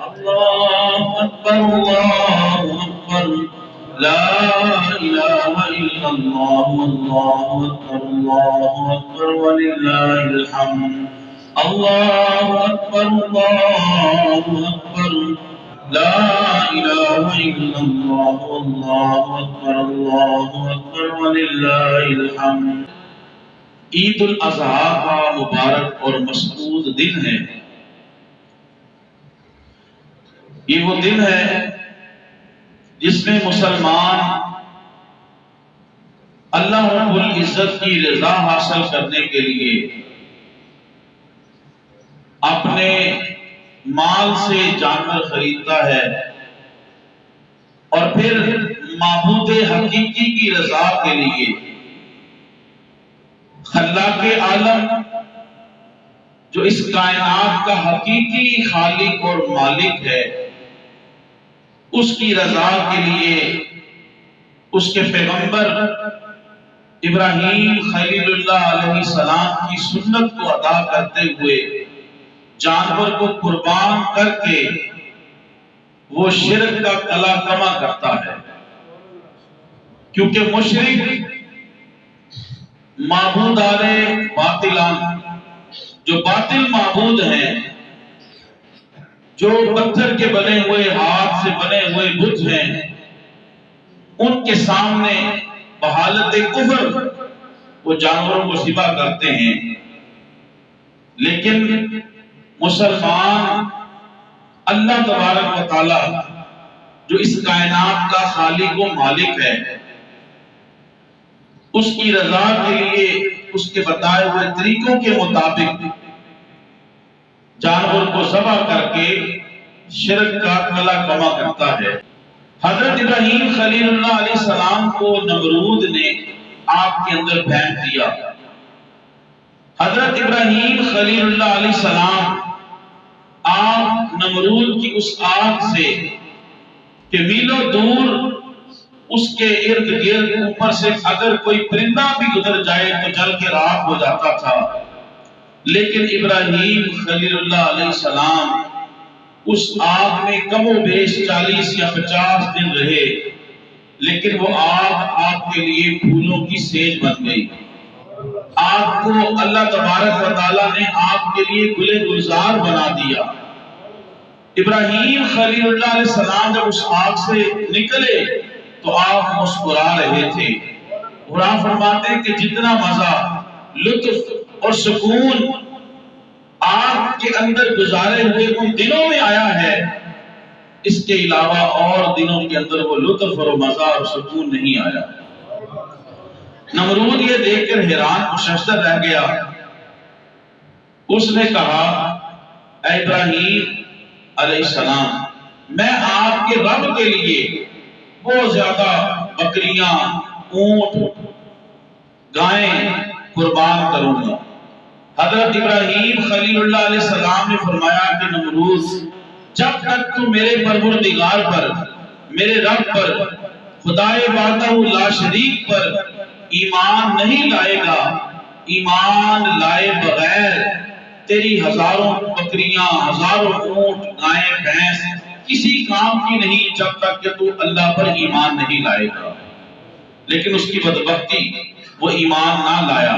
اللہ اکبر اللہ اکبر لا الہ الا اللہ اللہ اکبر وللہ الحمد اللہ اکبر لا الہ الا اللہ اکبر وللہ الحمد۔ عید الاضحیٰ کا مبارک اور مسعود دن ہے۔ یہ وہ دن ہے جس میں مسلمان اللہ رب العزت کی رضا حاصل کرنے کے لیے اپنے مال سے جانور خریدتا ہے اور پھر معبود حقیقی کی رضا کے لیے خلاق عالم جو اس کائنات کا حقیقی خالق اور مالک ہے اس کی رضا کے لیے اس کے پیغمبر ابراہیم خلیل اللہ علیہ السلام کی سنت کو ادا کرتے ہوئے جانور کو قربان کر کے وہ شرک کا کلا کما کرتا ہے، کیونکہ مشرک معبودان باطلان جو باطل معبود ہیں، جو پتھر کے بنے ہوئے ہاتھ سے بنے ہوئے بت ہیں، ان کے سامنے بحالت کفر وہ جانوروں کو ذبح کرتے ہیں۔ لیکن مسلمان اللہ تبارک و تعالی جو اس کائنات کا خالق و مالک ہے اس کی رضا کے لیے اس کے بتائے ہوئے طریقوں کے مطابق جانور کو ذبح کر کے شرک کا کلا کما کرتا ہے۔ حضرت ابراہیم خلیل اللہ علیہ السلام کو نمرود نے آگ کے اندر پھینک دیا۔ حضرت ابراہیم خلیل اللہ علیہ السلام آگ نمرود کی اس آگ سے کہ میلوں دور اس کے ارد گرد اوپر سے اگر کوئی پرندہ بھی گزر جائے تو جل کے راکھ ہو جاتا تھا، لیکن ابراہیم خلیل اللہ علیہ السلام اس آگ میں کم و بیش 40 یا 50 دن رہے، لیکن وہ آگ آپ کے لیے پھولوں کی سیج بن گئی۔ آگ کو اللہ تبارک و تعالیٰ نے آپ کے لیے گلے گلزار بنا دیا۔ ابراہیم خلیل اللہ علیہ السلام جب اس آگ سے نکلے تو آپ مسکرا رہے تھے۔ قرآن فرماتے ہیں کہ جتنا مزہ، لطف اور سکون آگ کے اندر گزارے ہوئے ان دنوں میں آیا ہے، اس کے علاوہ اور دنوں کے اندر وہ لطف اور مزہ اور سکون نہیں آیا۔ نمرود یہ دیکھ کر حیران و ششدر رہ گیا۔ اس نے کہا، اے ابراہیم علیہ السلام، میں آپ کے رب کے لیے بہت زیادہ بکریاں، اونٹ، گائیں قربان کروں گا۔ حضرت ابراہیم خلیل اللہ علیہ السلام نے فرمایا کہ نمرود، جب تک تو میرے پروردگار پر، میرے رب پر، خدائے وحدہ لا شریک پر ایمان نہیں لائے گا، ایمان لائے بغیر تیری ہزاروں بکریاں، ہزاروں اونٹ، گائیں، بھینس کسی کام کی نہیں جب تک کہ تو اللہ پر ایمان نہیں لائے گا۔ لیکن اس کی بدبختی وہ ایمان نہ لایا۔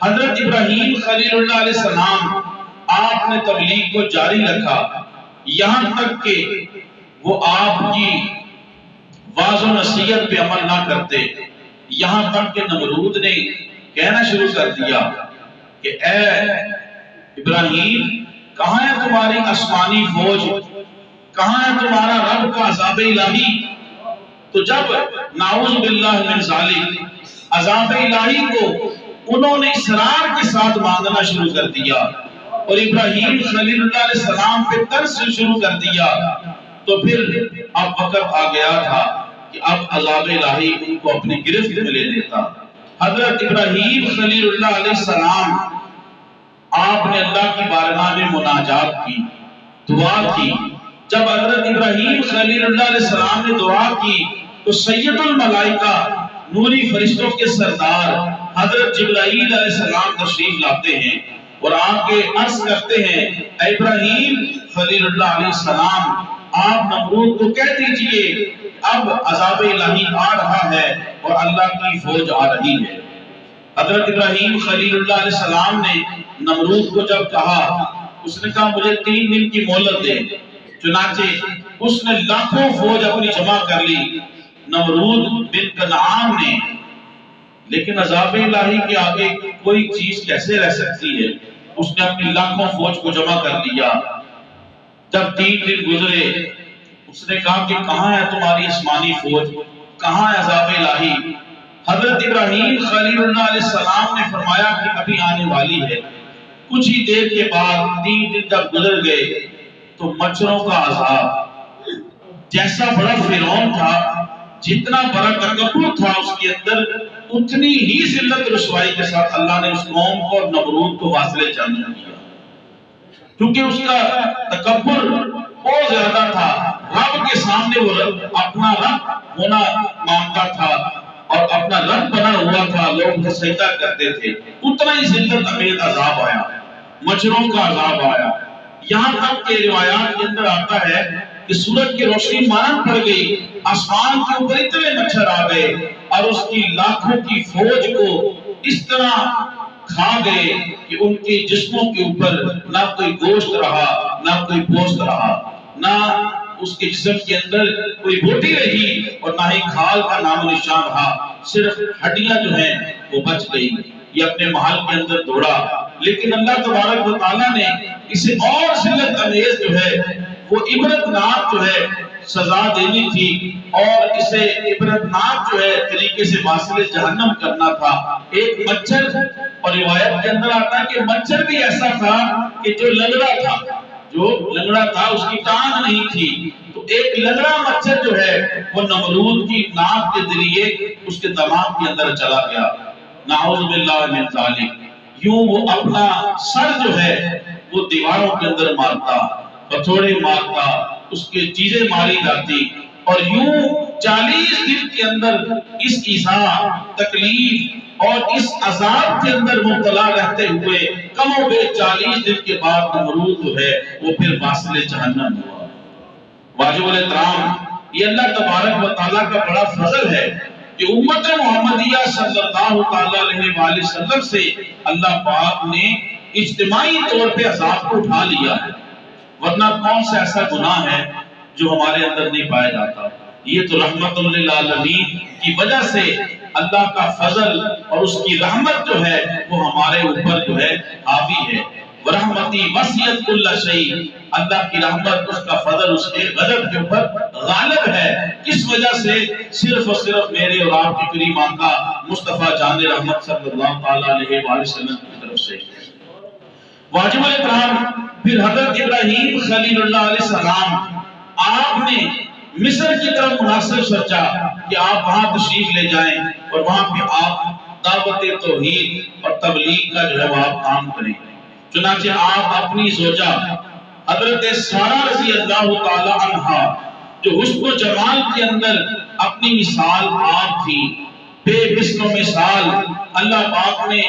حضرت ابراہیم خلیل اللہ علیہ السلام آپ نے تبلیغ کو جاری رکھا، یہاں تک کہ وہ آپ کی واضح و نصیحت پہ عمل نہ کرتے، یہاں تک کہ نمرود نے کہنا شروع کر دیا کہ اے ابراہیم، کہاں ہے تمہاری آسمانی فوج، کہاں ہے تمہارا رب کا عذاب الہی؟ تو جب نعوذ باللہ من ذالک عذاب الہی کو انہوں نے اصرار کے ساتھ مانگنا شروع کر دیا اور ابراہیم خلیل اللہ علیہ السلام پہ ترس شروع کر دیا، تو پھر اب وقت آ گیا تھا کہ اب عذاب الہی ان کو اپنی گرفت میں لے لیتا۔ حضرت ابراہیم خلیل اللہ علیہ السلام آپ نے اللہ کی بارگاہ میں مناجات کی، دعا کی۔ جب حضرت ابراہیم خلیل اللہ علیہ السلام نے دعا کی تو سید الملائکہ، نوری فرشتوں کے سردار حضرت جبرائیل علیہ السلام تشریف لاتے ہیں اور آگے عرض کرتے ہیں اے ابراہیم خلیل اللہ علیہ السلام آپ نمرود کو کہہ دیجئے اب عذاب الہی آ رہا ہے اور اللہ کی فوج آ رہی ہے۔ حضرت ابراہیم خلیل اللہ علیہ السلام نے نمرود کو جب کہا، اس نے کہا مجھے 3 دن کی مہلت دے۔ چنانچہ اس نے لاکھوں فوج اپنی جمع کر لی نمرود بن کنعان نے، لیکن عذاب الہی کے آگے کوئی چیز کیسے رہ سکتی ہے؟ اس نے اپنی لاکھوں فوج کو جمع کر لیا۔ جب 3 دن گزرے اس نے کہا کہ کہاں ہے تمہاری آسمانی فوج، کہاں ہے عذاب الہی؟ حضرت ابراہیم خلیل اللہ علیہ السلام نے فرمایا کہ ابھی آنے والی ہے۔ کچھ ہی دیر کے بعد 3 دن جب گزر گئے تو مچھروں کا عذاب، جیسا بڑا فرعون تھا، جتنا بڑا تکبر تھا اس کے اندر، اتنی ہی ذلت رسوائی کے ساتھ اللہ نے اس قوم کو اور نمرود کو واصل جہنم کیا، کیونکہ اس کا تکبر بہت زیادہ تھا۔ رب کے سامنے وہ اپنا رب ہونا مانگتا تھا اور اپنا رب بنا ہوا تھا، لوگ اسے سجدہ کرتے تھے، اتنا ہی ذلت امیز عذاب آیا، مچھروں کا عذاب آیا۔ یہاں تک کہ روایات کے اندر آتا ہے کہ سورج کی روشنی مانند پڑ گئی، آسمان کے اوپر اتنے مچھر آ گئے اور اس کی لاکھوں کی فوج کو اس طرح کھا گئے کہ ان کے جسموں کے اوپر نہ کوئی گوشت رہا، نہ کوئی پوست رہا، نہ اس کے جسم کے اندر کوئی بوٹی رہی اور نہ ہی کھال کا نام و نشان رہا، صرف ہڈیاں جو ہیں وہ بچ گئی۔ یہ اپنے محل کے اندر دوڑا، لیکن اللہ تبارک و تعالیٰ نے اسے اور ذلت امیز جو ہے وہ عبرتناک جو ہے سزا دینی تھی اور اسے عبرتناک جو ہے طریقے سے واصل جہنم کرنا تھا۔ ایک مچھر، اور روایت کے اندر آتا ہے کہ مچھر بھی ایسا تھا کہ جو لنگڑا تھا، اس کی ٹانگ نہیں تھی، تو ایک لنگڑا مچھر جو ہے وہ نمرود کی ناک کے ذریعے اس کے دماغ کے اندر چلا گیا، نعوذ باللہ من ذالک۔ یوں وہ اپنا سر جو ہے وہ دیواروں کے اندر مارتا، پتھوڑے مارتا، اس کے چیزیں ماری جاتی، اور یوں 40 دن کے اندر اس ایذا، تکلیف اور اس عذاب کے اندر مبتلا رہتے ہوئے کم و بیش 40 دن کے بعد نمرود جو ہے وہ پھر واصل جہنم ہوا۔ واجب الاحترام، یہ اللہ تبارک و تعالیٰ کا بڑا فضل ہے کہ امت محمدیہ صلی اللہ تعالیٰ علیہ وآلہ وسلم سے اللہ پاک نے اجتماعی طور پہ عذاب کو اٹھا لیا ہے، ورنہ کون سا ایسا گناہ ہے جو ہمارے اندر نہیں پایا جاتا۔ یہ تو رحمت للعالمین کی وجہ سے اللہ کا فضل اور اس کی رحمت جو ہے وہ ہمارے اوپر جو ہے حاوی ہے۔ ورحمتی وسعت کل شیء، اللہ کی رحمت، اس کا فضل اس کے غضب کے اوپر غالب ہے۔ کس وجہ سے؟ صرف اور صرف میرے اور آپ کے کریم آقا مصطفیٰ جان رحمت صلی اللہ تعالیٰ علیہ وآلہ وسلم کی طرف سے۔ واجب الاحترام، پھر حضرت ابراہیم خلیل اللہ علیہ السلام، آپ نے مصر کی طرف مناسب سوچا کہ آپ وہاں تشریف لے جائیں اور وہاں پہ آپ دعوت توحید اور تبلیغ کا جو ہے وہ آپ کام کریں۔ چنانچہ آپ اپنی زوجہ حضرت سارہ رضی اللہ تعالی عنہا، جو حسن و جمال کے اندر اپنی مثال آپ تھی، بے مثل و مثال، اللہ پاک نے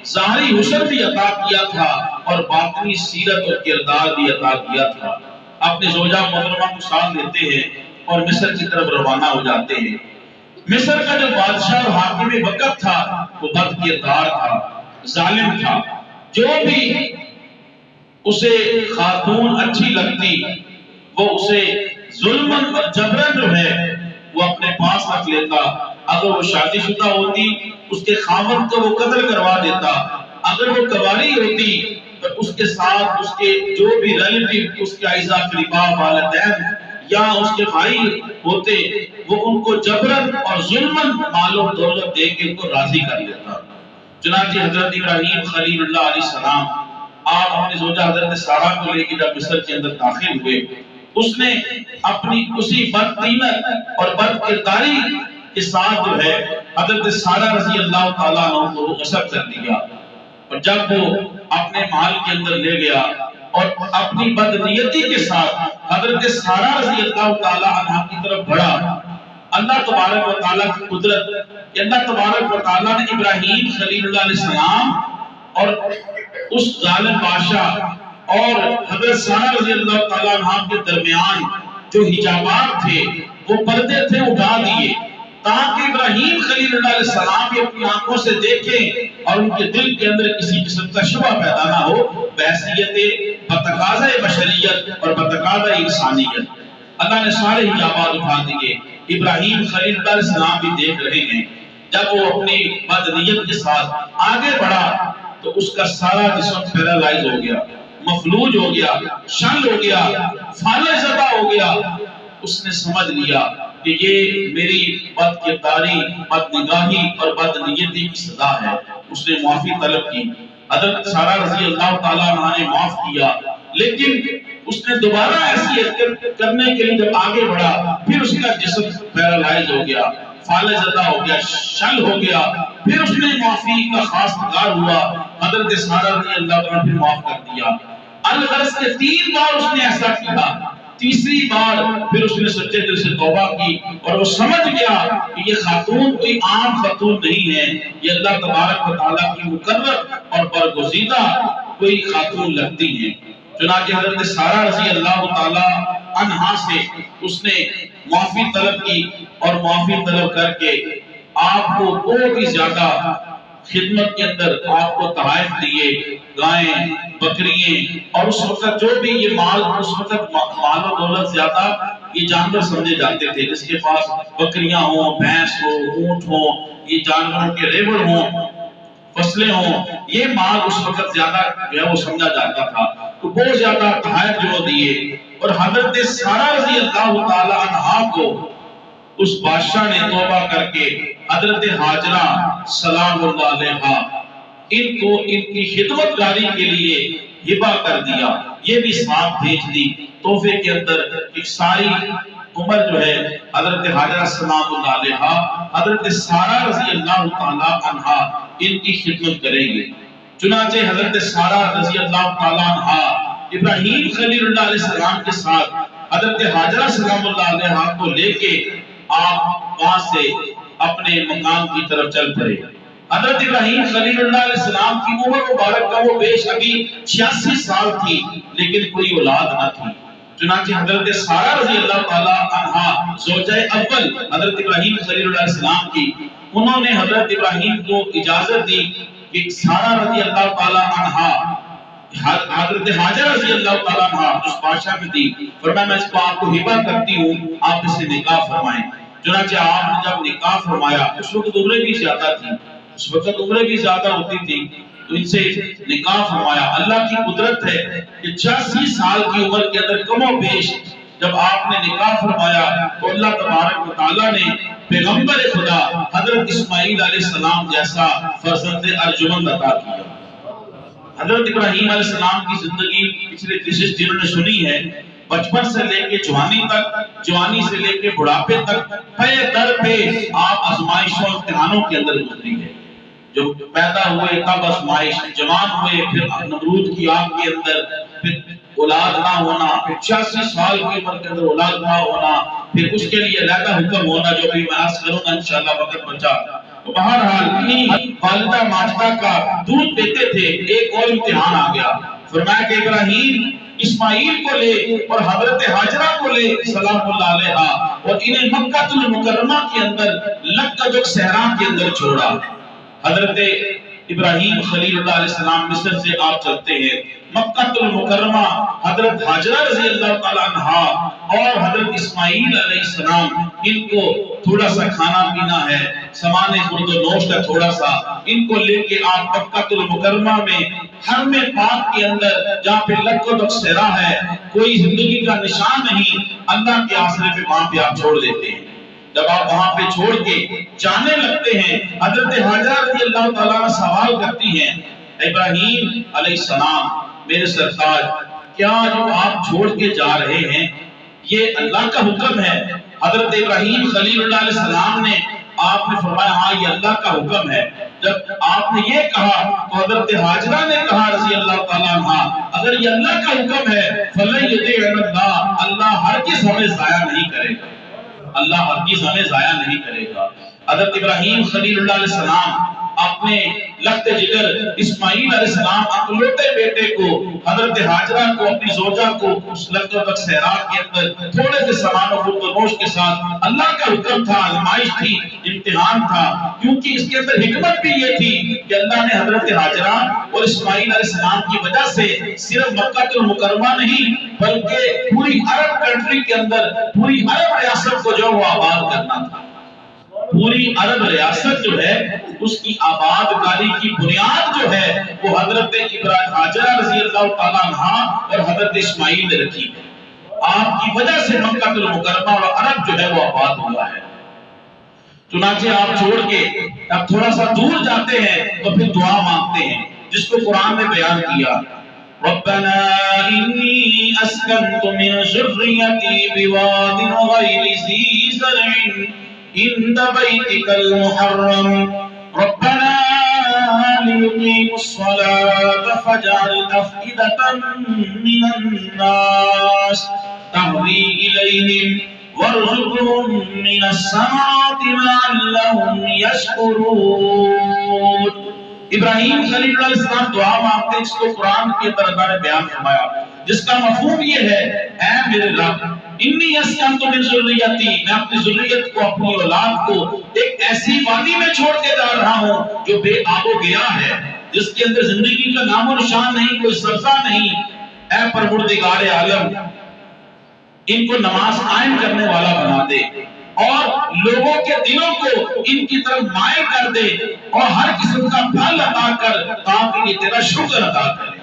ظاہری حسن بھی عطا کیا تھا اور باطنی سیرت اور کردار بھی عطا کیا تھا۔ اپنے زوجہ محترمہ کو ساتھ لیتے ہیں اور مصر کی طرف روانہ ہو جاتے ہیں۔ مصر کا جو بادشاہ اور حاکم وقت تھا وہ بد کردار تھا، ظالم تھا، جو بھی اسے خاتون اچھی لگتی وہ اسے ظلمن اور جبرن جو ہے وہ اپنے پاس رکھ لیتا۔ اگر وہ شادی شدہ ہوتی اس کے خاوند کو وہ قتل کروا دیتا، اگر وہ کنواری ہوتی تو اس کے ساتھ اس کے جو بھی ریلیٹیو، اس کے اعزا اقربا، والدین یا اس کے بھائی ہوتے، وہ ان کو جبرن اور ظلمن مال و دولت دے کے ان کو راضی کر لیتا۔ چنانچہ حضرت ابراہیم خلیل اللہ علیہ السلام، آپ اپنی زوجہ حضرت سارہ کو لے کے جب مصر کے اندر داخل ہوئے، اس نے اپنی اسی بدقیمت اور بد کرداری کے ساتھ جو ہے حضرت سارہ رضی اللہ تعالیٰ عنہ کو غصب کر دیا، اور جب وہ اپنے محل کے اندر لے گیا اور اپنی بدنیتی کے ساتھ حضرت سارہ رضی اللہ تعالیٰ عنہ کی طرف بڑھا، اللہ تبارک و تعالیٰ کی قدرت، اللہ تبارک و تعالیٰ نے ابراہیم خلیل اللہ علیہ السلام اور اس ظالم بادشاہ اور حضرت سارہ رضی اللہ تعالیٰ عنہ کے درمیان جو حجابات تھے وہ پردے تھے اٹھا دیے تاکہ ابراہیم خلیل اللہ علیہ السلام اپنی آنکھوں سے دیکھیں اور ان کے دل کے اندر کسی قسم کا شبہ پیدا نہ ہو بحیثیت بتقاضۂ بشریت اور بتقاضۂ انسانیت۔ اللہ نے سارے حجابات اٹھا دیے، ابراہیم خلیل اللہ علیہ السلام بھی دیکھ رہے ہیں۔ جب وہ اپنی بدنیت کے ساتھ آگے بڑھا تو اس کا سارا جسم پیرالائز ہو گیا، مفلوج ہو گیا، شل ہو گیا، فالج زدہ ہو گیا۔ اس نے سمجھ لیا کہ یہ میری بد کرداری، بد نگاہی اور بد نیتی کی سزا ہے۔ اس نے معافی طلب کی، حضرت سارہ رضی اللہ تعالیٰ عنہ نے معاف کیا، لیکن اس نے دوبارہ ایسی حرکت کرنے کے لیے جب آگے بڑھا پھر اس کا جسم پیرالائز ہو گیا، فالج زدہ ہو گیا، شل ہو گیا۔ پھر اس نے معافی کا خواستگار ہوا، حضرت سارہ رضی اللہ عنہ نے معاف کر دیا۔ الغرض کے 3 بار اس نے ایسا کیا، تیسری بار پھر اس نے سچے دل سے توبہ کی اور وہ سمجھ گیا کہ یہ خاتون کوئی عام خاتون نہیں ہے، یہ اللہ تبارک و تعالیٰ کی مقرر اور برگزیدہ کوئی خاتون لگتی ہے۔ چنانچہ حضرت سارہ رضی اللہ تعالیٰ عنہا سے اس نے معافی طلب کی اور معافی طلب کر کے آپ کو بہت ہی زیادہ خدمت کے اندر آپ کو تحائف دیے، گائیں، بکرییں، اور اس وقت جو بھی یہ مال، اس وقت مال و دولت زیادہ یہ جانور سمجھے جاتے تھے، جس کے پاس بکریاں ہوں، بھینس ہو، اونٹ ہوں، یہ جانوروں کے ریوڑ ہوں، فصلیں ہوں، یہ مال اس وقت زیادہ جو ہے وہ سمجھا جاتا تھا، تو بہت زیادہ تحائف جو دیے۔ اور حضرت سارہ رضی اللہ تعالی عنہا کو اس بادشاہ نے توبہ کر کے حضرت حاجرہ سلام اللہ علیہا ان کو ان کی خدمت گاری کے لیے ہبہ کر دیا، یہ بھی ساتھ بھیج دی تحفے کے اندر۔ ایک ساری عمر جو ہے حضرت حاجرہ سلام اللہ علیہا حضرت سارہ رضی اللہ تعالی عنہا ان کی خدمت کریں گے۔ چنانچہ حضرت سارہ رضی اللہ تعالی عنہا ابراہیم خلیل اللہ علیہ السلام کے ساتھ حضرت حاجرہ سلام اللہ علیہا کو لے کے آپ وہاں سے اپنے مقام کی طرف چل پڑے۔ حضرت ابراہیم خلیل اللہ علیہ السلام کی عمر مبارک کا وہ بیش ابھی 86 سال تھی، لیکن کوئی اولاد نہ تھی۔ چنانچہ حضرت سارہ رضی اللہ تعالی عنہا زوجہ اول حضرت ابراہیم خلیل اللہ علیہ السلام کی، انہوں نے حضرت ابراہیم کو اجازت دی کہ سارہ رضی اللہ تعالی عنہا حضرت حاجرہ رضی اللہ تعالی عنہا اس بادشاہ میں دی، فرمایا میں اس کو آپ کو ہبہ کرتی ہوں، آپ اسے نکاح فرمائیں۔ چنانچہ آپ نے جب نکاح فرمایا، اس وقت عمریں بھی زیادہ تھی، اس وقت عمریں بھی زیادہ ہوتی تھی، تو ان سے نکاح فرمایا۔ اللہ کی قدرت ہے کہ 86 سال کی عمر کے اندر کم و بیش جب آپ نے نکاح فرمایا تو اللہ تبارک و تعالیٰ نے پیغمبر خدا حضرت اسماعیل علیہ السلام جیسا فرزند ارجمند عطا کیا۔ حضرت ابراہیم علیہ السلام کی زندگی پچھلے 30 دنوں نے سنی ہے، بچپن سے لے کے جوانی تک، جوانی سے لے کے بڑھاپے تک پے در پہ آپ آزمائشوں اور امتحانوں کے اندر گزری ہے۔ جو پیدا ہوئے تب آزمائش، جوان ہوئے پھر نمرود کی آگ کے اندر، پھر اولاد نہ ہونا، پھر 86 سال کی عمر کے اندر اولاد نہ ہونا، پھر اس کے لیے علیحدہ حکم ہونا جو بھی میں عرض کروں گا انشاءاللہ وقت بچا۔ تو بہرحال والدہ ماجدہ کا دودھ پیتے تھے، ایک اور امتحان آ گیا۔ فرمایا کہ ابراہیم اسماعیل کو لے اور حضرت حاجرہ کو لے سلام اللہ علیہا اور انہیں مکہ المکرمہ کے اندر لکہ صحرا کے اندر چھوڑا۔ حضرت ابراہیم خلیل اللہ علیہ السلام مصر سے آپ چلتے ہیں مکہ المکرمہ، حضرت حاجرہ رضی اللہ تعالی عنہا اور حضرت اسماعیل علیہ السلام ان کو تھوڑا سا کھانا پینا ہے، سامان خورد و نوش کا تھوڑا سا، ان کو لے کے آپ مکہ المکرمہ میں حرم پاک کے اندر جہاں پہ لکہ صحرا ہے، کوئی زندگی کا نشان نہیں، اللہ کے آسرے پہ وہاں پہ آپ چھوڑ دیتے ہیں۔ جب آپ وہاں پہ چھوڑ کے جانے لگتے ہیں، حضرت حاجرہ رضی اللہ تعالیٰ عنہ سوال کرتی ہیں، ابراہیم علیہ السلام میرے سرتاج، کیا جو آپ چھوڑ کے جا رہے ہیں یہ اللہ کا حکم ہے؟ حضرت ابراہیم خلیل اللہ علیہ السلام نے آپ نے فرمایا ہاں یہ اللہ کا حکم ہے۔ جب آپ نے یہ کہا تو حضرت حاجرہ نے کہا رضی اللہ تعالیٰ عنہ، اگر یہ اللہ کا حکم ہے فَلَن يُضِيعَ اللَّهُ، اللہ ہرگز ہمیں ضائع نہیں کرے گا، اللہ ہرگز ہمیں ضائع نہیں کرے گا۔ حضرت ابراہیم خلیل اللہ علیہ السلام اپنے لخت جگر اسماعیل علیہ السلام اکلوتے بیٹے کو حضرت ہاجرہ کو اپنی زوجہ کو اس لخت تک صحرا کے اندر تھوڑے سے سامان و خرد و نوش کے ساتھ اللہ کا حکم تھا، آزمائش تھی، امتحان تھا، کیونکہ اس کے اندر حکمت بھی یہ تھی کہ اللہ نے حضرت ہاجرہ اور اسماعیل علیہ السلام کی وجہ سے صرف مکہ المکرمہ نہیں بلکہ پوری عرب کنٹری کے اندر پوری عرب ریاست کو جو وہ آباد کرنا تھا۔ پوری عرب ریاست جو ہے اس کی آباد کاری کی بنیاد جو ہے وہ حضرت ابراہیم ہاجرہ رضی اللہ تعالیٰ عنہ اور حضرت اسماعیل نے رکھی۔ آپ کی وجہ سے مکہ المکرمہ اور عرب جو ہے وہ آباد ہوا ہے۔ چنانچہ آپ چھوڑ کے اب تھوڑا سا دور جاتے ہیں تو پھر دعا مانگتے ہیں جس کو قرآن نے بیان کیا، ربنا انی اسکنت من ذریتی بواد غیر ذی زرع عند بیتک المحرم ربنا ليقيموا الصلاة فاجعل أفئدة من الناس تهوي إليهم وارزقهم من الثمرات لعلهم يشكرون۔ ابراہیم خلیل علیہ السلام دعا مانگتے ہیں جس کو قرآن کے اندر اللہ نے بیان فرمایا، جس کا مفہوم یہ ہے، اے میرے رب انی اسکنت من ذریتی، میں اپنی ذریت کو اپنی اولاد کو ایک ایسی وادی میں چھوڑ کے جا رہا ہوں جو بے آب و گیا ہے، جس کے اندر زندگی کا نام و نشان نہیں، کوئی سبزہ نہیں۔ اے پروردگار عالم ان کو نماز قائم کرنے والا بنا دے اور لوگوں کے دلوں کو ان کی طرف مائل کر دے اور ہر قسم کا پھل عطا کر تاکہ یہ تیرا شکر ادا کرے۔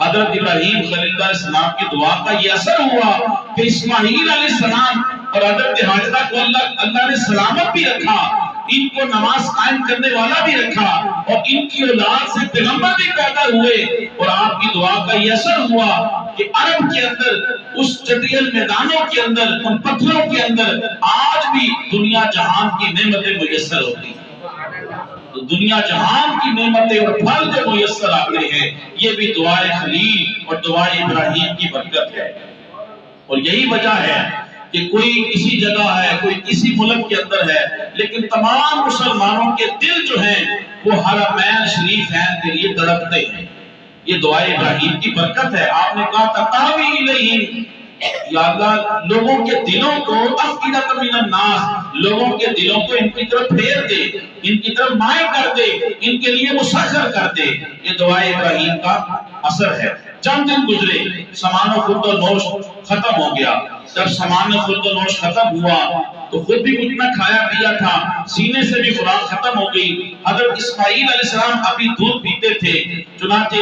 حضرت ابراہیم خلیل اللہ علیہ السلام کی دعا کا یہ اثر ہوا کہ اسماعیل علیہ السلام اور حضرت ہاجرہ کو اللہ نے سلامت بھی رکھا، ان کو نماز قائم کرنے والا بھی رکھا اور ان کی اولاد سے پیغمبر بھی پیدا ہوئے، اور آپ کی دعا کا یہ اثر ہوا کہ عرب کے اندر اس جدیل میدانوں کے اندر ان پتھروں کے اندر آج بھی دنیا جہان کی نعمتیں میسر ہوتی ہیں۔ تو دنیا جہان کی نعمتیں اور پھل جو میسر آتے ہیں یہ بھی دعائے خلیل اور دعائے ابراہیم کی برکت ہے۔ اور یہی وجہ ہے کہ کوئی کسی جگہ ہے، کوئی کسی ملک کے اندر ہے، لیکن تمام مسلمانوں کے دل جو ہیں وہ حرمین شریفین کے لیے تڑپتے ہیں۔ یہ دعائے ابراہیم کی برکت ہے۔ آپ نے کہا تتاوی الیہم، یا اللہ لوگوں کے دلوں کو افئدۃ من الناس، لوگوں کے دلوں کو ان کی طرف پھیر دے، ان کی طرف مائل کر دے، ان کے لیے مسخر کر دے۔ یہ دعائے ابراہیم کا اثر ہے۔ چند دن گزرے، سامان و خورد و نوش ختم ہو گیا۔ جب سامان و خورد و نوش ختم ہوا تو خود بھی کچھ نہ کھایا پیا تھا، سینے سے بھی خوراک ختم ہو گئی۔ حضرت اسماعیل علیہ السلام ابھی دودھ پیتے تھے۔ چنانچہ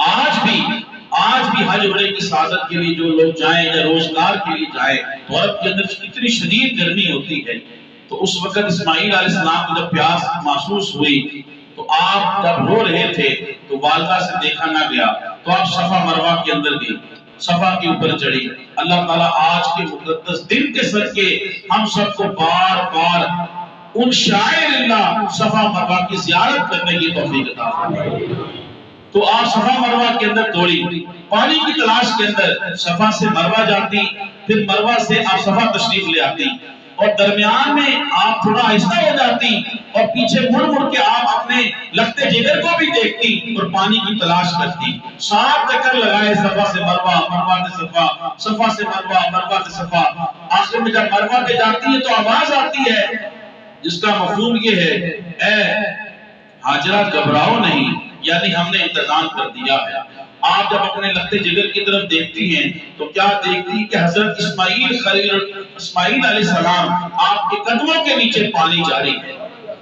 آج بھی حج عمرے کی سعادت کے لیے جو لوگ جائیں یا روزگار کے لیے جائیں تو عرب کے اندر اتنی شدید گرمی ہوتی ہے، تو اس وقت اسماعیل علیہ السلام کو جب پیاس محسوس ہوئی تو آپ جب رو رہے تھے تو والدہ سے دیکھا نہ گیا، تو آپ صفا مروہ کے اندر گئی، صفا کے اوپر چڑھی۔ اللہ تعالیٰ آج کے مقدس دن کے صدقے ہم سب کو بار بار ان شاعر اللہ صفا مروہ کی زیارت کرنے کی توفیق عطا فرمائے۔ تو آپ صفا مروہ کے اندر دوڑی، پانی کی تلاش کے اندر صفا سے مروہ جاتی، پھر مروہ سے آپ صفا تشریف لے آتی، اور درمیان میں آپ تھوڑا آہستہ ہو جاتی اور پیچھے مڑ کے آپ اپنے لخت جگر کو بھی دیکھتی اور پانی کی تلاش کرتی۔ 7 چکر لگائے صفا سے مروہ، مروہ سے صفا، صفا سے مروہ، مروہ سے صفا۔ آخر میں جب مروہ پہ جاتی ہے تو آواز آتی ہے جس کا مفہوم یہ ہے، اے ہاجرہ گھبراؤ نہیں، یعنی ہم نے انتظام کر دیا ہے۔ آپ جب اپنے لخت جگر کی طرف دیکھتی ہیں تو کیا دیکھتی کہ حضرت اسماعیل علیہ السلام آپ کے قدموں کے نیچے پانی جاری ہے۔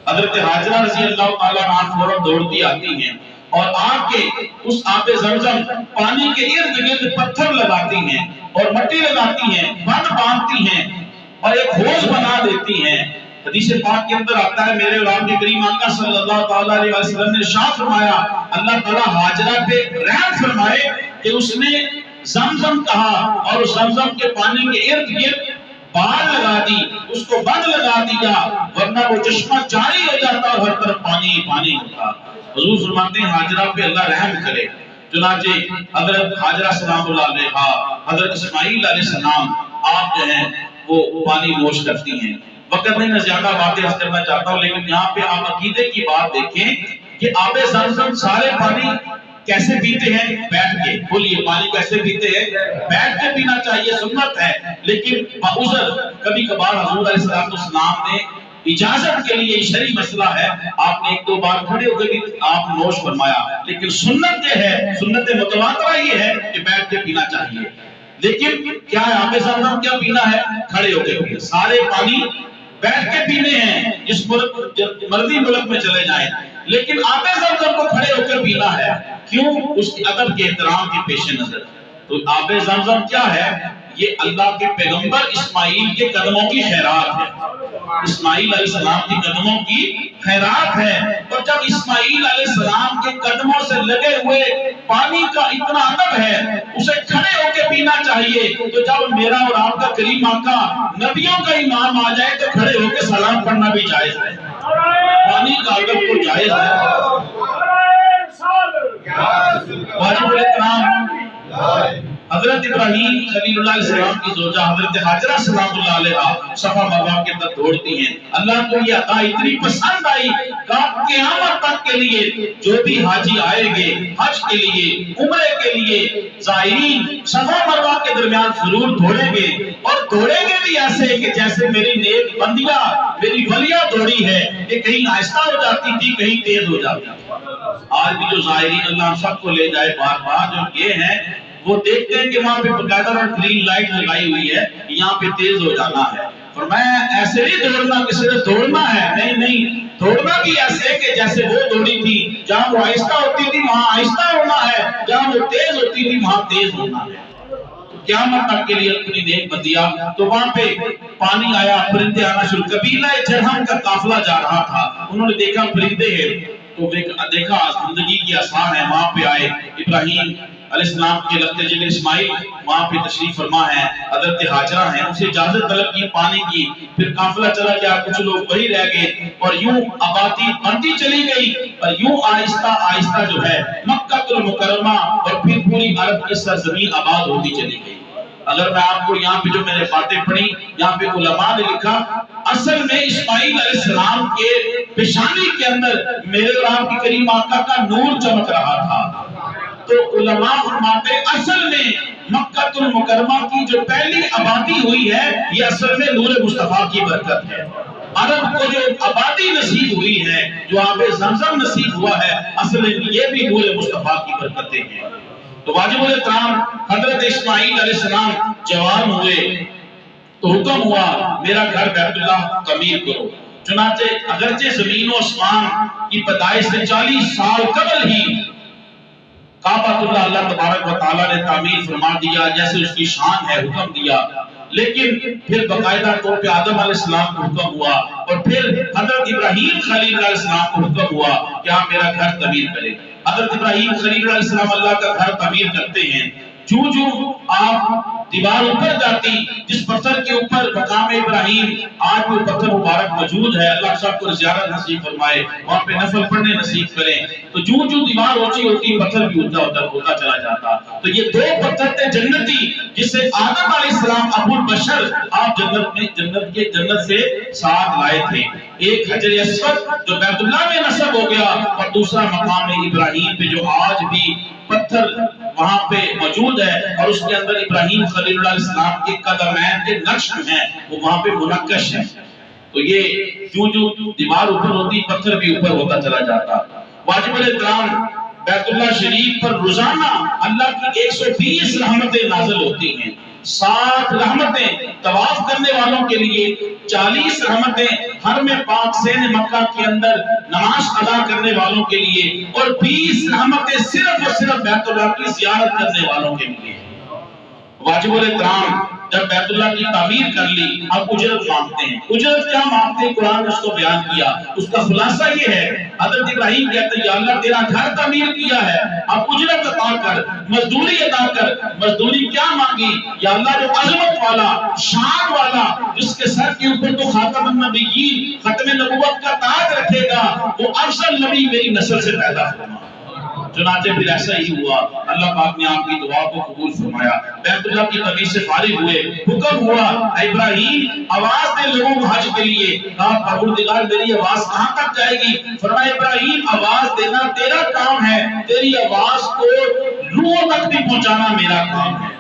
حضرت ہاجرہ رضی اللہ تعالیٰ عنہ فوراً دوڑتی آتی ہیں اور آ کے اس آب زمزم پانی کے ارد گرد پتھر لگاتی ہیں اور مٹی لگاتی ہیں، بند باندھتی ہیں اور ایک حوض بنا دیتی ہیں۔ حدیث پاک کے اندر آتا ہے، میرے اور آپ کے کریم آقا صلی اللہ تعالیٰ علیہ وسلم نے ارشاد فرمایا، اللہ تعالیٰ ہاجرہ پہ رحم فرمائے کہ اس نے زمزم کہا اور اس زمزم کے پانی کے ارد گرد بال لگا دی، اس کو بند لگا دیا، ورنہ وہ چشمہ جاری ہو جاتا اور ہر طرف پانی ہی پانی ہوتا۔ حضور فرماتے ہیں ہاجرہ پہ اللہ رحم کرے۔ چنانچہ حضرت ہاجرہ سلام اللہ علیہا، حضرت اسماعیل علیہ السلام آپ جو ہیں وہ پانی نوش کرتی ہیں۔ وقت نہیں، میں زیادہ باتیں عرض کرنا چاہتا ہوں، لیکن یہاں پہ آپ عقیدے کی بات دیکھیں کہ آب زمزم سارے پانی کیسے پیتے ہیں؟ بیٹھ کے۔ بولیے پانی کیسے پیتے ہیں؟ بیٹھ کے پینا چاہیے، سنت ہے، لیکن بعذر کبھی کبھار حضور علیہ السلام نے اجازت کے لیے شرعی مسئلہ ہے، آپ نے ایک دو بار کھڑے ہو کے بھی آپ نوش فرمایا، لیکن سنت یہ ہے، سنت متواترہ یہ ہے کہ بیٹھ کے پینا چاہیے۔ لیکن کیا ہے آب زمزم کیا پینا ہے؟ کھڑے ہو کے پینا۔ سارے پانی بیٹھ کے پینے ہیں، جس مرضی ملک میں چلے جائیں، لیکن آب زمزم کو کھڑے ہو کر پینا ہے۔ کیوں؟ اس کے ادب کے احترام کے پیش نظر۔ تو آب زمزم کیا ہے؟ یہ اللہ کے پیغمبر اسماعیل کے قدموں کی خیرات ہے، اسماعیل علیہ السلام کے قدموں کی خیرات ہے۔ اور جب اسماعیل علیہ السلام کے قدموں سے لگے ہوئے پانی کا اتنا ادب ہے، اسے کھڑے ہو کے پینا چاہیے، تو جب میرا اور آپ کا کریم آقا نبیوں کا امام آ جائے تو کھڑے ہو کے سلام پڑھنا بھی جائز ہے۔ پانی کا ادب تو جائز ہے۔ واجب الاحترام حضرت ابراہیم خلیل اللہ علیہ السلام کی زوجہ حضرت حاجرہ سلام اللہ علیہا صفا مروہ کے اندر دوڑتی ہیں۔ اللہ کو یہ عطا اتنی پسند آئی کہ قیامت تک کے لیے جو بھی حاجی آئے گے حج کے لیے، عمرے کے لیے، زائرین صفا مروہ کے درمیان ضرور دوڑیں گے، اور دوڑیں گے بھی ایسے کہ جیسے میری نیک بندیاں، میری ولیاں دوڑی ہے، کہ کہیں آہستہ ہو جاتی تھی، کہیں تیز ہو جاتی تھی۔ آج بھی جو زائرین اللہ سب کو لے جائے بار بار، جو یہ ہیں وہ دیکھتے ہیں کہ وہاں پہ باقاعدہ گرین لائٹ لگائی ہوئی ہے، یہاں پہ تیز ہو جانا ہے۔ فرمایا ایسے نہیں دوڑنا کہ صرف دوڑنا ہے، نہیں، دوڑنا بھی ایسے کہ جیسے وہ دوڑی تھی، جہاں وہ آہستہ ہوتی تھی وہاں آہستہ ہونا ہے، جہاں وہ تیز ہوتی تھی وہاں تیز ہونا ہے۔ قیامت تک کے لیے اپنی نیک بندیاں۔ تو وہاں پہ پانی آیا، پرندے آنا شروع، قبیلہ جرہم کا قافلہ جا رہا تھا، انہوں نے دیکھا پرندے ہیں، تو دیکھا زندگی کی آسان ہے، وہاں پہ آئے ابراہیم علیہ السلام کے لگتے جگہ اسماعیل وہاں پہ تشریف فرما ہے، حضرت حاجرہ ہیں، اسے اجازت طلب کی پانی کی، پھر قافلہ چلا گیا، کچھ لوگ وہی رہ گئے، اور یوں آبادی بنتی چلی گئی، اور یوں آہستہ آہستہ جو ہے مکہ المکرمہ اور پھر پوری عرب کی سرزمین آباد ہوتی چلی گئی۔ اگر میں آپ کو یہاں پہ جو میں نے باتیں پڑھی، یہاں پہ علماء نے لکھا اصل میں اسماعیل علیہ السلام کے پیشانی کے اندر میرے اور آپ کے کریم آقا کا نور چمک رہا تھا۔ تو علماء فرماتے اصل میں مکہ المکرمہ کی جو پہلی آبادی ہوئی ہے یہ اصل میں نور مصطفیٰ کی برکت ہے۔ عرب کو جو آبادی نصیب ہوئی ہے، جو آب زمزم نصیب ہوا ہے، اصل میں یہ بھی نور مصطفیٰ کی برکتیں ہیں۔ تو واجب الاحترام حضرت اسماعیل علیہ السلام جوان ہوئے تو حکم ہوا میرا گھر بیت اللہ تعمیر کرو۔ چنانچہ اگرچہ زمین و آسمان کی پیدائش سے 40 سال قبل ہی کعبۃ اللہ تبارک و تعالیٰ نے تعمیر فرما دیا، جیسے اس کی شان ہے حکم دیا، لیکن پھر باقاعدہ طور پہ آدم علیہ السلام کو حکم ہوا، اور پھر حضرت ابراہیم خلیل علیہ السلام کو حکم ہوا کہ آپ میرا گھر تعمیر کریں۔ حضرت ابراہیم خلیل علیہ السلام اللہ کا گھر تعمیر کرتے ہیں، جو آپ دیوار اوپر جاتی، جس پتھر کے اوپر مقام ابراہیم آج وہ پتھر مبارک موجود ہے، اللہ سب کو زیارت نصیب فرمائے، وہاں پہ نفل پڑھنے نصیب کریں، تو جو دیوار اونچی ہوتی پتھر بھی ہوتا چلا جاتا۔ تو یہ دو پتھر تھے جنتی، جس سے آدم علیہ السلام ابو البشر آپ جنت سے ساتھ لائے تھے، ایک حجر اسود جو بیت اللہ میں نصب ہو گیا، اور دوسرا مقام ابراہیم پہ جو آج بھی پتھر وہاں پہ موجود ہے، اور اس کے اندر ابراہیم خلیل اللہ علیہ السلام کے قدمین کے نقش ہیں، وہ وہاں پہ منقش ہیں۔ تو یہ جو دیوار اوپر ہوتی پتھر بھی اوپر ہوتا چلا جاتا۔ واجب الاحترام بیت اللہ شریف پر روزانہ اللہ کی 120 رحمتیں نازل ہوتی ہیں، 60 رحمتیں طواف کرنے والوں کے لیے، 40 رحمتیں حرم پاک سین مکہ کے اندر نماز ادا کرنے والوں کے لیے، اور 20 رحمتیں صرف اور صرف بیت اللہ کی زیارت کرنے والوں کے لیے۔ واجب الاحترام جب بیت اللہ کی تعمیر کر لی، اب اجرت مانگتے ہیں۔ اجرت کیا مانگتے ہیں؟ قرآن نے اس کو بیان کیا، اس کا خلاصہ یہ ہے، حضرت ابراہیم کہتے ہیں یا اللہ تیرا گھر تعمیر کیا ہے، اب اجرت عطا کر، مزدوری ادا کر۔ مزدوری کیا مانگی؟ یا اللہ جو عظمت والا، شان والا، جس کے سر کے اوپر تو خاتم النبیین، ختم نبوت کا تاج رکھے گا، وہ افضل نبی میری نسل سے پیدا فرما۔ چنانچہ پھر ایسا ہی ہوا، اللہ پاک نے آپ کی دعا کو قبول فرمایا، بیت اللہ کی قدی سے فارغ ہوئے، حکم ہوا ابراہیم آواز دے لوگوں کو حج کے لیے، کہا پروردگار میری آواز کہاں تک جائے گی؟ فرمایا ابراہیم آواز دینا تیرا کام ہے، تیری آواز کو روحوں تک بھی پہنچانا میرا کام ہے۔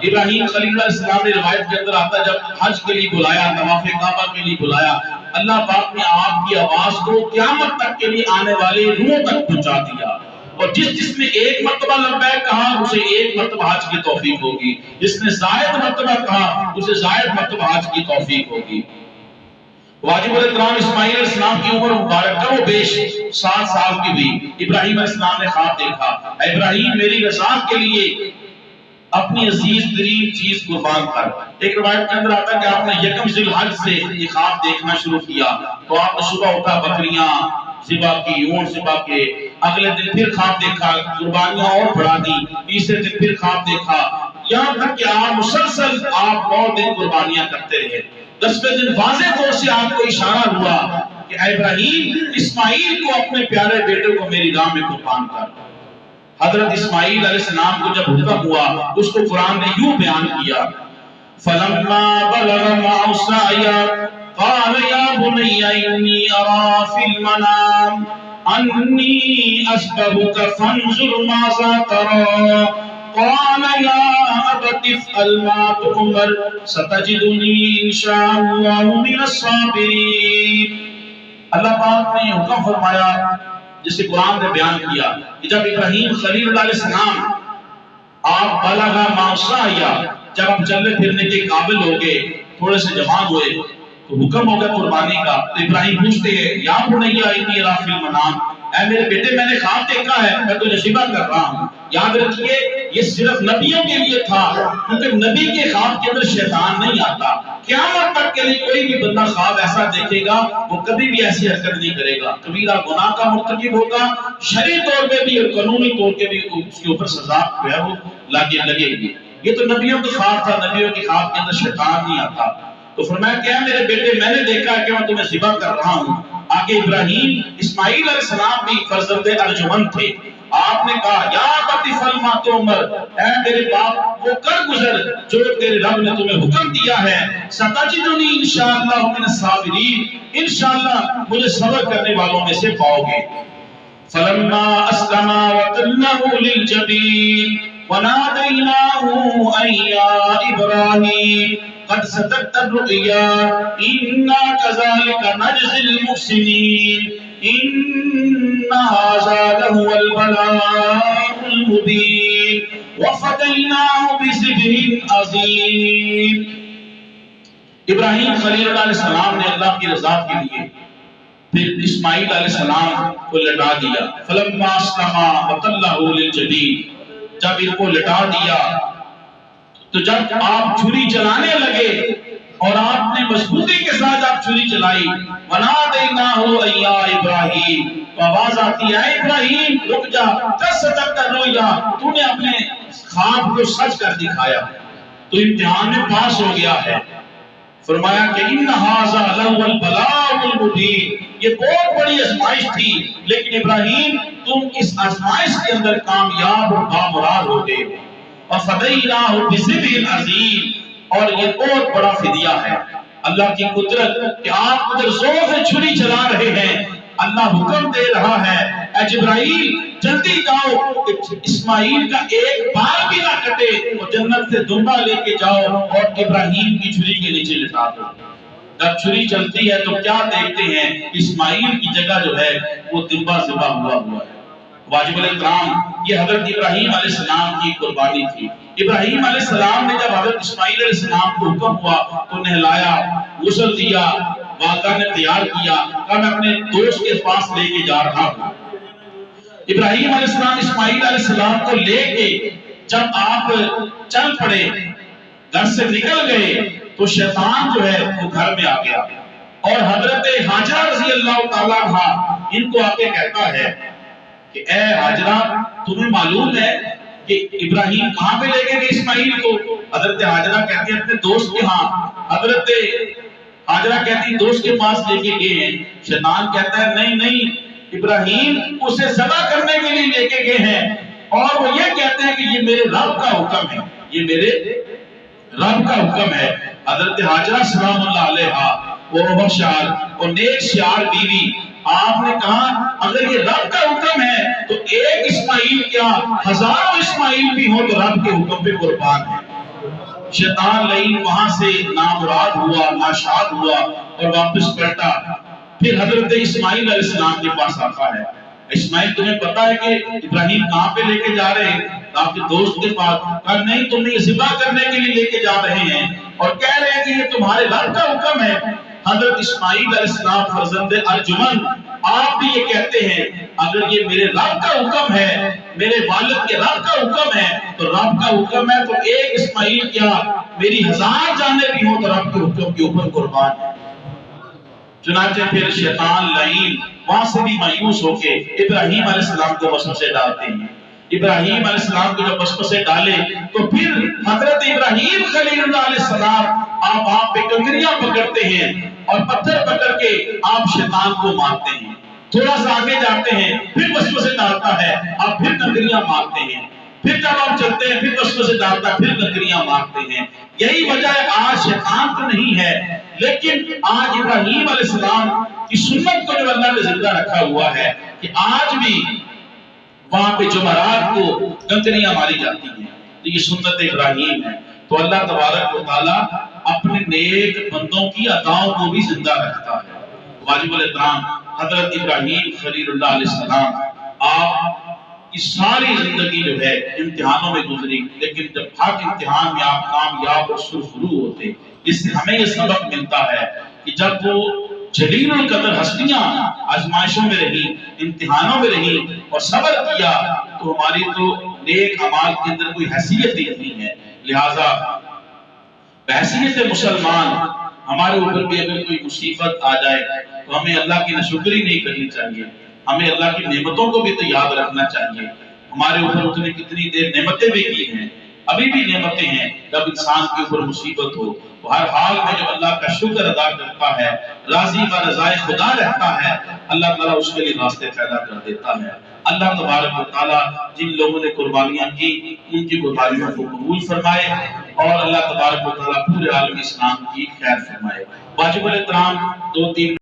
ابراہیم خلیل اللہ علیہ السلام نے روایت کے اندر آتا ہے جب حج کے لیے بلایا، طواف کعبہ کے لیے بلایا، اللہ پاک نے آپ کی آواز کو قیامت تک کے لیے آنے والے روحوں تک پہنچا دیا، اور جس نے ایک مرتبہ لبیک کہا اسے ایک مرتبہ حج کی توفیق ہوگی، جس نے زائد مرتبہ کہا اسے زائد مرتبہ حج کی توفیق ہوگی۔ واجب الاحترام اسماعیل علیہ السلام کی عمر مبارک کم و بیش 7 سال کی ہوئی، ابراہیم علیہ السلام نے خواب دیکھا، ابراہیم میری رضا کے لیے اپنی عزیز ترین چیز قربان کر۔ ایک روایت کے اندر آتا ہے کہ آپ نے یکم ذی الحج سے یہ خواب دیکھنا شروع کیا، تو آپ نے صبح اٹھا بکریاں ذبح کی، اونٹ ذبح کے، اگلے دن پھر خواب دیکھا، قربانیاں اور بڑھا دی، تیسرے دن پھر خواب دیکھا، یہاں تک کہ آپ مسلسل 9 دن قربانیاں کرتے رہے۔ 10ویں دن واضح طور سے آپ کو اشارہ ہوا کہ اے ابراہیم اسماعیل کو اپنے پیارے بیٹے کو میری راہ میں قربان کر۔ حضرت اسماعیل علیہ السلام کو جب حکم ہوا اس کو قرآن نے یوں بیان کیا، فَلَمَّا بَلَغَ مَعَهُ السَّعْيَ قَالَ يَا بُنَيَّ إِنِّي أَرَىٰ فِي الْمَنَامِ أَنِّي أَذْبَحُكَ فَانظُرْ مَاذَا تَرَىٰ قَالَ يَا أَبَتِ افْعَلْ مَا تُؤْمَرُ سَتَجِدُنِي إِن شَاءَ اللَّهُ مِنَ الصَّابِرِينَ۔ اللہ پاک نے حکم فرمایا جسے قرآن نے بیان کیا کہ جب ابراہیم خلیل اللہ علیہ السلام آپ بلغ مَعَهُ السَّعْيَ جب آپ چلنے پھرنے کے قابل ہو گئے، تھوڑے سے جوان ہوئے تو حکم ہو گیا قربانی کا، تو ابراہیم پوچھتے ہیں یا بنی انی اری فی المنام، اے میرے بیٹے میں نے خواب دیکھا ہے، میں تجھے ذبح کر رہا ہوں۔ یاد رکھیے یہ صرف نبیوں کے لیے تھا، کیونکہ نبی کے خواب کے اندر شیطان نہیں آتا۔ قیامت تک کے لیے کوئی بھی بندہ خواب ایسا دیکھے گا وہ کبھی بھی ایسی حرکت نہیں کرے گا، کبیرہ گناہ کا مرتکب ہوگا، شرعی طور پہ بھی اور قانونی طور پہ بھی اس کے اوپر سزا جو ہے وہ لگے گی۔ یہ تو نبیوں کا خواب تھا، نبیوں کے خواب کے اندر شیطان نہیں آتا۔ تو فرمایا کہ میرے بیٹے میں نے دیکھا ہے کہ میں تمہیں ذبح کر رہا ہوں۔ آگے ابراہیم اسماعیل علیہ السلام بھی فرزند ارجمند تھے، آپ نے کہا یا ابت افعل ما تؤمر، اے میرے باپ وہ کر گزر جو تیرے رب نے تمہیں حکم دیا ہے، ستجدنی انشاءاللہ من الصابرین، انشاءاللہ مجھے صبر کرنے والوں میں سے پاؤ گے۔ فلما اسلما وتله للجبین وناديناه أن يا إبراهيم قد صدقت الرؤيا إنا كذلك نجزي المحسنين إن هذا لهو البلاء المبين وفديناه بذبح عظيم۔ ابراہیم خلیل اللہ علیہ السلام نے اللہ کی رضا کے لیے پھر اسماعیل علیہ السلام کو لٹا دیا۔ فلما اسلما وتله للجبین، جب ان کو لٹا دیا تو جب آپ چھری چلانے لگے اور آپ نے مضبوطی کے ساتھ آپ چھری چلائی، وَنَادَيْنَاهُ أَن يَا إِبْرَاهِيمُ، تو آواز آتی ہے اے ابراہیم رک جا، قَدْ صَدَقْتَ الرُّؤْيَا، تو نے اپنے خواب کو سچ کر دکھایا، تو امتحان میں پاس ہو گیا ہے۔ فرمایا کہ ان هذا لهو البلاء المبین، یہ بہت بڑی آزمائش تھی لیکن ابراہیم تم اس آزمائش کے اندر کامیاب اور بامراد ہو گئے۔ وفدیناہ بذبح عظیم، اور یہ بہت بڑا فدیہ ہے اللہ کی قدرت کہ آپ ادھر زور سے چھری چلا رہے ہیں، اللہ حکم دے رہا ہے اے جبرائیل جلدی جاؤ اسماعیل کا ایک بال بھی نہ کٹے، اور جنت سے دمبا لے کے جاؤ اور ابراہیم کی چھری کے نیچے لٹا دو۔ جب چھری چلتی ہے تو کیا دیکھتے ہیں؟ اسماعیل کی جگہ جو ہے وہ دمبا ذبح ہوا ہے۔ واجب الاحترام یہ حضرت ابراہیم علیہ السلام کی قربانی تھی۔ ابراہیم علیہ السلام نے جب حضرت اسماعیل علیہ السلام کو حکم ہوا تو نہلایا، غسل دیا، والدہ نے تیار کیا، کہا میں اپنے دوست کے پاس لے کے جا رہا ہوں۔ ابراہیم علیہ السلام اسماعیل علیہ السلام کو لے کے جب آپ چل پڑے، گھر سے نکل گئے، تو شیطان جو ہے وہ گھر میں آ گیا اور حضرت حاجرہ رضی اللہ تعالیٰ عنہ ان کو آ کے کہتا ہے کہ اے حاجرہ تمہیں معلوم ہے کہ ابراہیم کہاں پہ لے کے گئے اسماعیل کو؟ حضرت حاجرہ کہتی ہے اپنے دوست کے ہاں۔ حضرت حاجرہ کہتی ہے دوست کے پاس لے کے گئے ہیں۔ شیطان کہتا ہے نہیں نہیں ابراہیم اسے ذبح کرنے کے لیے لے کے گئے ہیں اور وہ یہ کہتے ہیں کہ یہ میرے رب کا حکم ہے، یہ میرے رب کا حکم ہے۔ حضرت حاجرہ سلام اللہ علیہا وہ بخشار اور نیک شیار بیوی، آپ نے کہا اگر یہ رب کا حکم ہے تو ایک اسماعیل کیا ہزاروں اسماعیل بھی ہو تو رب کے حکم پہ قربان ہے۔ شیطان لعین وہاں سے نامراد ہوا، ناشاد ہوا اور واپس پلٹا۔ پھر حضرت اسماعیل علیہ السلام کے پاس آتا ہے، اسماعیل تمہیں پتا ہے کہ ابراہیم کہاں پہ لے کے جا رہے ہیں؟ آپ کے دوست کے پاس۔ کہا نہیں، تمہیں یہ ذبح کرنے کے لیے لے کے جا رہے ہیں اور کہہ رہے ہیں کہ یہ تمہارے رب کا حکم ہے۔ حضرت اسماعیل علیہ السلام فرزند ارجمن، آپ بھی یہ کہتے ہیں اگر یہ میرے رب کا حکم ہے، میرے والد کے رب کا حکم ہے تو رب کا حکم ہے تو ایک اسماعیل کیا میری ہزار جانیں بھی ہوں تو رب کے حکم کے اوپر قربان ہے۔ چنانچہ پھر شیطان لعین وہاں سے بھی مایوس ہو کے ابراہیم علیہ السلام کو وسوسے ڈالتے ہیں۔ ابراہیم علیہ السلام کو جب وسوسے ڈالے تو پھر حضرت ابراہیم خلیل اللہ علیہ السلام آپ وہاں پہ کنکریاں پکڑتے ہیں اور پتھر پکڑ کے آپ شیطان کو مارتے ہیں۔ تھوڑا سا آگے جاتے ہیں، پھر وسوسے ڈالتا ہے، آپ پھر کنکریاں مارتے ہیں۔ پھر جب آپ چلتے ہیں، پھر وسوسے ڈالتا ہے، پھر کنکریاں مارتے ہیں۔ یہی وجہ ہے آج شیطان تو نہیں ہے، لیکن آج ابراہیم علیہ السلام کی سنت کو جو اللہ نے زندہ رکھا ہوا ہے کہ آج بھی وہاں پہ جمعرات کو کنکریاں ماری جاتی ہیں، تو یہ سنت ابراہیم ہے۔ تو اللہ تبارک و تعالیٰ اپنے نیک بندوں کی عطاؤں کو بھی زندہ رکھتا ہے۔ واجب الاحترام حضرت ابراہیم خلیل اللہ علیہ السلام، آپ کی ساری زندگی جو ہے امتحانوں میں گزری، لیکن جب حق امتحان میں آپ کامیاب اور سرخرو ہوتے، اس سے ہمیں یہ سبق ملتا ہے کہ جب وہ جلیل القدر ہستیاں آزمائشوں میں رہی، امتحانوں میں رہی اور صبر کیا تو ہماری تو نیک اعمال کے اندر کوئی حیثیت ہی نہیں ہے۔ لہٰذا بحیثیت مسلمان ہمارے اوپر بھی اگر کوئی مصیبت آ جائے تو ہمیں اللہ کی ناشکری نہیں کرنی چاہیے، ہمیں اللہ کی نعمتوں کو بھی تو یاد رکھنا چاہیے۔ ہمارے اوپر اس نے کتنی دیر نعمتیں بھی کی ہیں، ابھی بھی نعمتیں ہیں۔ جب انسان کے اوپر مصیبت ہو تو ہر حال میں جو اللہ کا شکر ادا کرتا ہے، راضی و رضائے خدا رہتا ہے، اللہ تعالیٰ اس کے لیے راستے پیدا کر دیتا ہے۔ اللہ تبارک و تعالیٰ جن لوگوں نے قربانیاں کی ان کی قربانیوں کو قبول فرمائے اور اللہ تبارک و تعالیٰ پورے عالم اسلام کی خیر فرمائے۔ واجب الاحترام دو تین